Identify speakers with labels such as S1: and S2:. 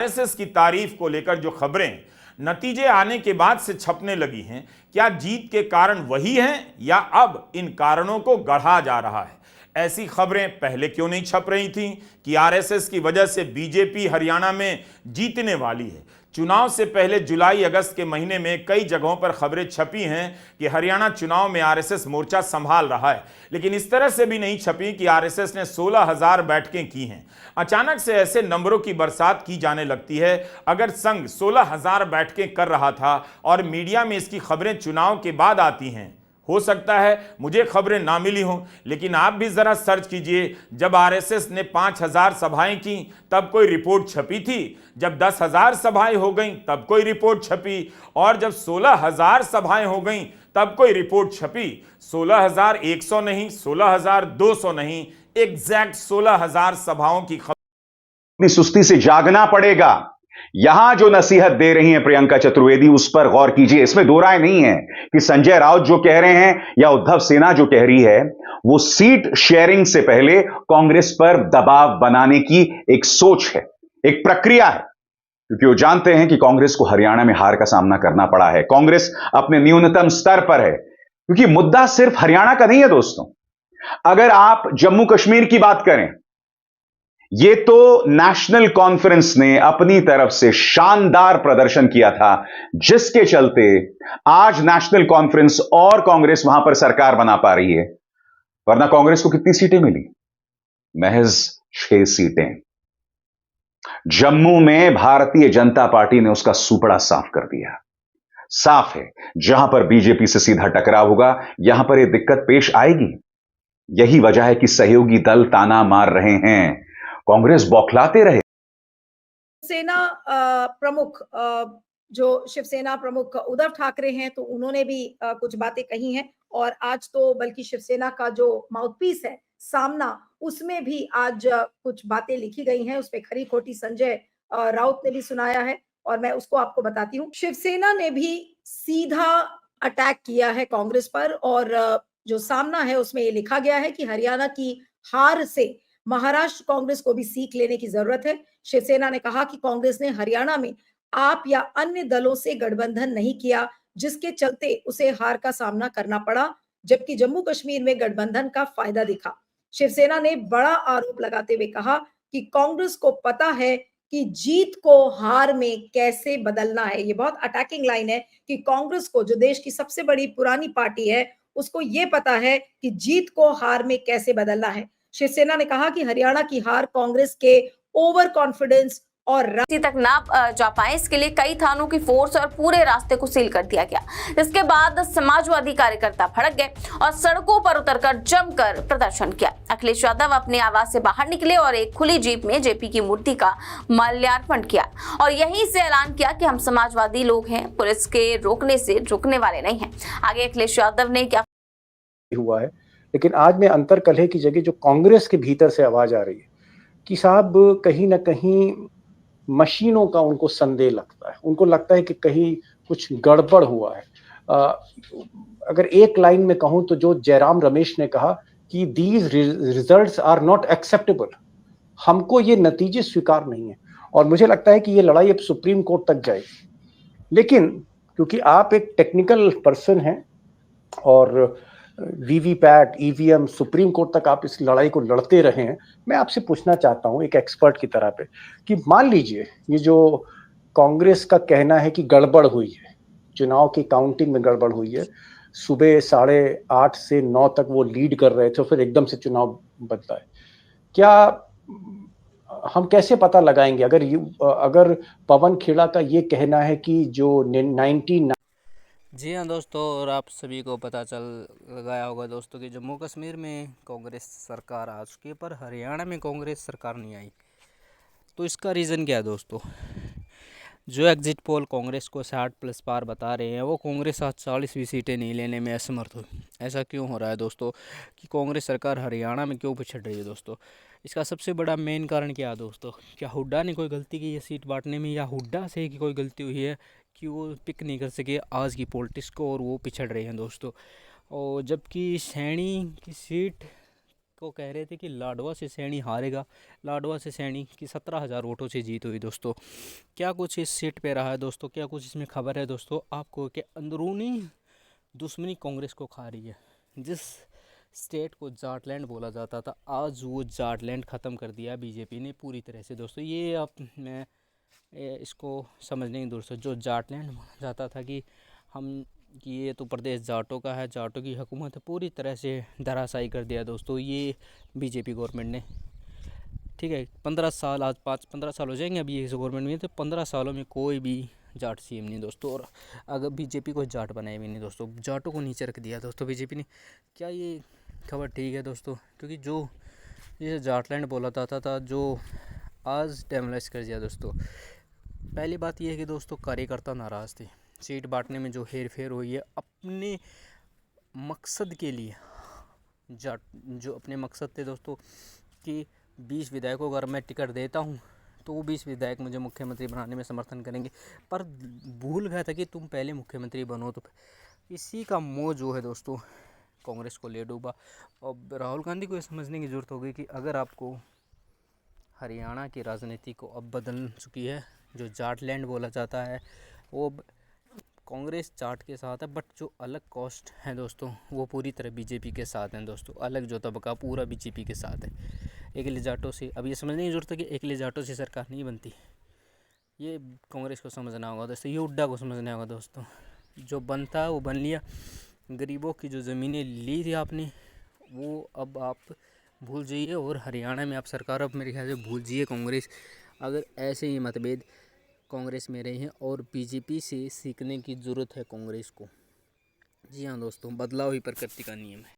S1: RSS की तारीफ को लेकर जो खबरें नतीजे आने के बाद से छपने लगी हैं, क्या जीत के कारण वही हैं या अब इन कारणों को गढ़ा जा रहा है? ऐसी खबरें पहले क्यों नहीं छप रही थीं कि आरएसएस की वजह से बीजेपी हरियाणा में जीतने वाली है? चुनाव से पहले जुलाई अगस्त के महीने में कई जगहों पर खबरें छपी हैं कि हरियाणा चुनाव में आरएसएस मोर्चा संभाल रहा है, लेकिन इस तरह से भी नहीं छपी कि आरएसएस ने 16,000 बैठकें की हैं। अचानक से ऐसे नंबरों की बरसात की जाने लगती है। अगर संघ 16,000 बैठकें कर रहा था और मीडिया में इसकी खबरें चुनाव के बाद आती हैं, हो सकता है मुझे खबरें ना मिली हों, लेकिन आप भी जरा सर्च कीजिए। जब आरएसएस ने 5,000 सभाएं की तब कोई रिपोर्ट छपी थी, जब 10,000 सभाएं हो गई तब कोई रिपोर्ट छपी, और जब 16,000 सभाएं हो गई तब कोई रिपोर्ट छपी। 16,100 नहीं, 16,200 नहीं, एग्जैक्ट 16,000 सभाओं की खबर।
S2: अपनी सुस्ती से जागना पड़ेगा। यहां जो नसीहत दे रही हैं प्रियंका चतुर्वेदी, उस पर गौर कीजिए। इसमें दो राय नहीं है कि संजय राउत जो कह रहे हैं या उद्धव सेना जो कह रही है, वो सीट शेयरिंग से पहले कांग्रेस पर दबाव बनाने की एक सोच है, एक प्रक्रिया है, क्योंकि वो जानते हैं कि कांग्रेस को हरियाणा में हार का सामना करना पड़ा है। कांग्रेस अपने न्यूनतम स्तर पर है, क्योंकि मुद्दा सिर्फ हरियाणा का नहीं है दोस्तों। अगर आप जम्मू कश्मीर की बात करें, ये तो नेशनल कॉन्फ्रेंस ने अपनी तरफ से शानदार प्रदर्शन किया था, जिसके चलते आज नेशनल कॉन्फ्रेंस और कांग्रेस वहां पर सरकार बना पा रही है। वरना कांग्रेस को कितनी सीटें मिली? महज 6 सीटें। जम्मू में भारतीय जनता पार्टी ने उसका सुपड़ा साफ कर दिया। साफ है, जहां पर बीजेपी से सीधा टकराव होगा, यहां पर यह दिक्कत पेश आएगी। यही वजह है कि सहयोगी दल ताना मार रहे हैं, कांग्रेस बौखलाते रहे।
S3: सेना प्रमुख जो शिवसेना प्रमुख उद्धव ठाकरे हैं, तो उन्होंने भी कुछ बातें कही हैं, और आज तो बल्कि शिवसेना का जो माउथपीस है सामना, उसमें भी आज कुछ बातें लिखी गई हैं। उस पे खरी खोटी संजय राउत ने भी सुनाया है, और मैं उसको आपको बताती हूँ। शिवसेना ने भी सीधा अटैक किया है कांग्रेस पर, और जो सामना है उसमें ये लिखा गया है कि हरियाणा की हार से महाराष्ट्र कांग्रेस को भी सीख लेने की जरूरत है। शिवसेना ने कहा कि कांग्रेस ने हरियाणा में आप या अन्य दलों से गठबंधन नहीं किया, जिसके चलते उसे हार का सामना करना पड़ा, जबकि जम्मू कश्मीर में गठबंधन का फायदा दिखा। शिवसेना ने बड़ा आरोप लगाते हुए कहा कि कांग्रेस को पता है कि जीत को हार में कैसे बदलना है। ये बहुत अटैकिंग लाइन है कि कांग्रेस को, जो देश की सबसे बड़ी पुरानी पार्टी है, उसको ये पता है कि जीत को हार में कैसे बदलना है। शिवसेना ने कहा कि हरियाणा की हार कांग्रेस के ओवर कॉन्फिडेंस और
S4: तक ना जा पाए, इसके लिए कई थानों की फोर्स और पूरे रास्ते को सील कर दिया गया। इसके बाद समाजवादी कार्यकर्ता भड़क गए और सड़कों पर उतरकर जमकर प्रदर्शन किया। अखिलेश यादव अपने आवास से बाहर निकले और एक खुली जीप में जेपी की मूर्ति का माल्यार्पण किया, और यहीं से ऐलान किया कि हम समाजवादी लोग हैं, पुलिस के रोकने से रुकने वाले नहीं हैं। आगे अखिलेश यादव ने क्या
S5: हुआ है, लेकिन आज में अंतर कलह की जगह जो कांग्रेस के भीतर से आवाज आ रही है कि साहब कहीं ना कहीं मशीनों का उनको संदेह लगता है, उनको लगता है कि कहीं कुछ गड़बड़ हुआ है। अगर एक लाइन में कहूं तो जो जयराम रमेश ने कहा कि these results are not acceptable, हमको ये नतीजे स्वीकार नहीं है, और मुझे लगता है कि ये लड़ाई अब सुप्रीम कोर्ट तक जाएगी। लेकिन क्योंकि आप एक टेक्निकल पर्सन हैं और वीवीपैट, ईवीएम, सुप्रीम कोर्ट तक आप इस लड़ाई को लड़ते रहे हैं, मैं आपसे पूछना चाहता हूं एक एक्सपर्ट की तरह पे कि मान लीजिए ये जो कांग्रेस का कहना है कि गड़बड़ हुई है, चुनाव की काउंटिंग में गड़बड़ हुई है, सुबह 8:30 से 9 तक वो लीड कर रहे थे, फिर एकदम से चुनाव बदला है, क्या हम कैसे पता लगाएंगे अगर पवन खेड़ा का ये कहना है कि जो 99।
S6: जी हाँ दोस्तों, और आप सभी को पता चल गया होगा दोस्तों कि जम्मू कश्मीर में कांग्रेस सरकार आ चुकी है, पर हरियाणा में कांग्रेस सरकार नहीं आई। तो इसका रीज़न क्या है दोस्तों? जो एग्जिट पोल कांग्रेस को 60+ पार बता रहे हैं, वो कांग्रेस आज 40 सीटें नहीं लेने में असमर्थ हुई। ऐसा क्यों हो रहा है दोस्तों कि कांग्रेस सरकार हरियाणा में क्यों पिछड़ रही है दोस्तों? इसका सबसे बड़ा मेन कारण क्या है दोस्तों? क्या हुड्डा ने कोई गलती की है सीट बांटने में, या हुड्डा से की कोई गलती हुई है कि वो पिक नहीं कर सके आज की पॉलिटिक्स को और वो पिछड़ रहे हैं दोस्तों? और जबकि सैनी की सीट को कह रहे थे कि लाडवा से सैनी हारेगा। लाडवा से सैनी की 17,000 वोटों से जीत हुई दोस्तों। क्या कुछ इस सीट पे रहा है दोस्तों, क्या कुछ इसमें खबर है दोस्तों आपको कि अंदरूनी दुश्मनी कांग्रेस को खा रही है। जिस स्टेट को जाटलैंड बोला जाता था, आज वो जाटलैंड ख़त्म कर दिया बीजेपी ने पूरी तरह से दोस्तों। ये अब मैं इसको समझने की दोस्तों, जो जाटलैंड बोला जाता था कि ये तो प्रदेश जाटों का है, जाटों की हुकूमत है, पूरी तरह से धराशायी कर दिया दोस्तों ये बीजेपी गवर्नमेंट ने। ठीक है, 15 साल, आज 15 साल हो जाएंगे अभी इस गवर्नमेंट में, तो 15 सालों में कोई भी जाट सीएम नहीं दोस्तों। और अगर बीजेपी को जाट बनाए भी नहीं दोस्तों, जाटों को नीचे रख दिया दोस्तों बीजेपी ने। क्या ये खबर ठीक है दोस्तों? क्योंकि जो ये जाटलैंड बोला जाता था, जो आज डेमोलाइज कर दिया दोस्तों। पहली बात यह है कि दोस्तों कार्यकर्ता नाराज़ थे, सीट बांटने में जो हेर फेर हुई है अपने मकसद के लिए। जाट जो अपने मकसद थे दोस्तों कि 20 विधायकों को अगर मैं टिकट देता हूँ तो वो 20 विधायक मुझे मुख्यमंत्री बनाने में समर्थन करेंगे, पर भूल गया था कि तुम पहले मुख्यमंत्री बनो। तो इसी का मोह जो है दोस्तों कांग्रेस को ले डूबा। अब राहुल गांधी को ये समझने की ज़रूरत हो गई कि अगर आपको हरियाणा की राजनीति को अब बदल चुकी है, जो जाटलैंड बोला जाता है वो कांग्रेस जाट के साथ है, बट जो अलग कास्ट है दोस्तों वो पूरी तरह बीजेपी के साथ हैं दोस्तों। अलग जो तबका पूरा बीजेपी के साथ है। एकले जाटों से अब ये समझने की ज़रूरत है कि एकले जाटों से सरकार नहीं बनती। ये कांग्रेस को समझना होगा दोस्तों, ये हुड्डा को समझना होगा दोस्तों। जो बनता है वो बन लिया। गरीबों की जो ज़मीनें ली थी आपने, वो अब आप भूल जाइए, और हरियाणा में आप सरकार अब मेरे ख्याल से भूल जाइए कांग्रेस। अगर ऐसे ही मतभेद कांग्रेस में रहे हैं, और बीजेपी से सीखने की ज़रूरत है कांग्रेस को। जी हाँ दोस्तों, बदलाव ही प्रकृति का नियम है।